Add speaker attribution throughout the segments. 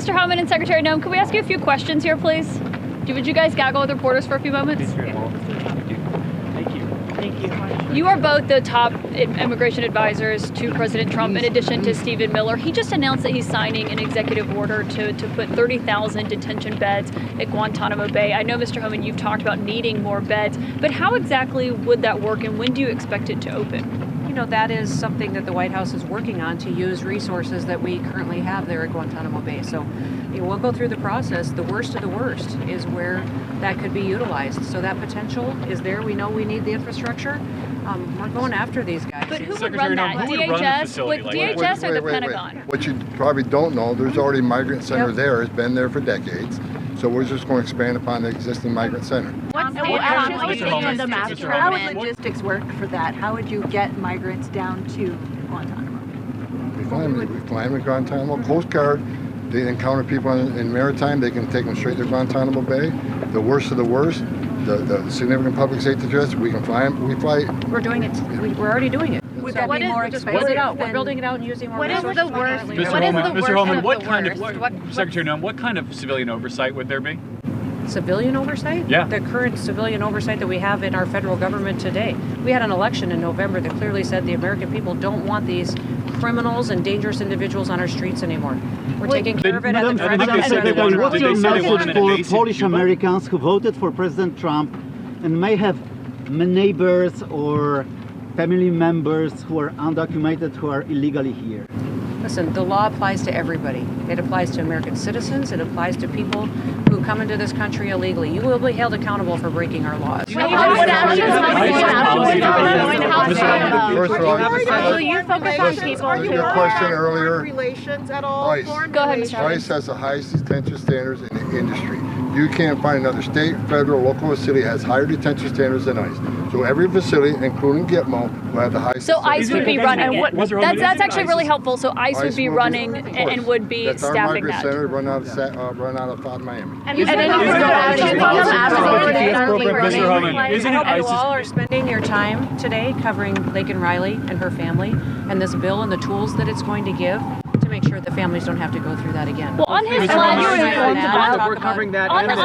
Speaker 1: Mr. Homan and Secretary Noem, can we ask you a few questions here, please? Would you guys gaggle with reporters for a few moments?
Speaker 2: Thank you.
Speaker 1: You are both the top immigration advisors to President Trump, in addition to Stephen Miller. He just announced that he's signing an executive order to put 30,000 detention beds at Guantanamo Bay. I know, Mr. Homan, you've talked about needing more beds, but how exactly would that work, and when do you expect it to open?
Speaker 3: You know, that is something that the White House is working on, to use resources that we currently have there at Guantanamo Bay. So we'll go through the process. The worst of the worst is where that could be utilized. So that potential is there. We know we need the infrastructure. We're going after these guys.
Speaker 1: But who would run that? DHS or the Pentagon?
Speaker 4: What you probably don't know, there's already a migrant center there. It's been there for decades. So we're just going to expand upon the existing migrant center.
Speaker 5: How would logistics work for that? How would you get migrants down to Guantanamo?
Speaker 4: We fly them to Guantanamo. Coast Guard, they encounter people in maritime, they can take them straight to Guantanamo Bay. The worst of the worst, the significant public safety threats, we can fly them.
Speaker 3: We're doing it. We're already doing it.
Speaker 5: Would that be more expensive?
Speaker 3: We're building it out and using more resources.
Speaker 6: Mr. Homan, Secretary Noem, what kind of civilian oversight would there be?
Speaker 3: Civilian oversight?
Speaker 6: Yeah.
Speaker 3: The current civilian oversight that we have in our federal government today. We had an election in November that clearly said the American people don't want these criminals and dangerous individuals on our streets anymore. We're taking care of it at the
Speaker 7: Secretary, what's your message for Polish Americans who voted for President Trump and may have neighbors or family members who are undocumented, who are illegally here?
Speaker 3: Listen, the law applies to everybody. It applies to American citizens. It applies to people who come into this country illegally. You will be held accountable for breaking our laws.
Speaker 1: Will you focus on people who
Speaker 4: your question earlier,
Speaker 5: Relations at all?
Speaker 4: ICE.
Speaker 1: Go ahead, Mr. Homan.
Speaker 4: ICE has the highest detention standards in the industry. You can't find another state, federal, local facility has higher detention standards than ICE. So every facility, including Gitmo, will have the highest.
Speaker 1: So ICE would be running it. That's actually really helpful. So ICE would be running and would be staffing that.
Speaker 4: That's our migrant center run out of Miami.
Speaker 6: Mr. Homan, isn't it
Speaker 3: You
Speaker 6: ICE's...
Speaker 3: all are spending your time today covering Laken Riley and her family and this bill and the tools that it's going to give to make sure that families don't have to go through that again.
Speaker 1: Well, on his
Speaker 6: Mr. Homan,
Speaker 2: We're covering that.
Speaker 1: On
Speaker 2: And
Speaker 1: the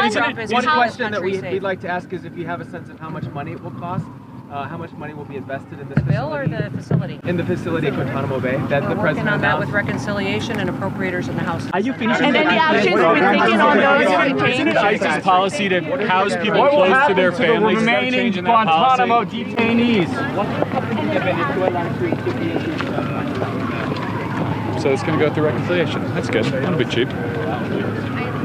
Speaker 2: one question that we'd like to ask is if you have a sense of how much money it will cost, how much money will be invested in this facility?
Speaker 3: Bill or the facility?
Speaker 2: In the facility at Guantanamo Bay that the
Speaker 3: We're working
Speaker 2: president
Speaker 3: on that
Speaker 2: announced.
Speaker 3: with reconciliation and appropriators in the House.
Speaker 2: Are you finishing?
Speaker 1: And then the actions we've been taking on those
Speaker 6: Isn't it ICE's policy to house people close to their families? Is that a change in that
Speaker 2: Guantanamo
Speaker 6: policy?
Speaker 2: detainees?
Speaker 6: So it's going to go through reconciliation. That's good. That'll be cheap.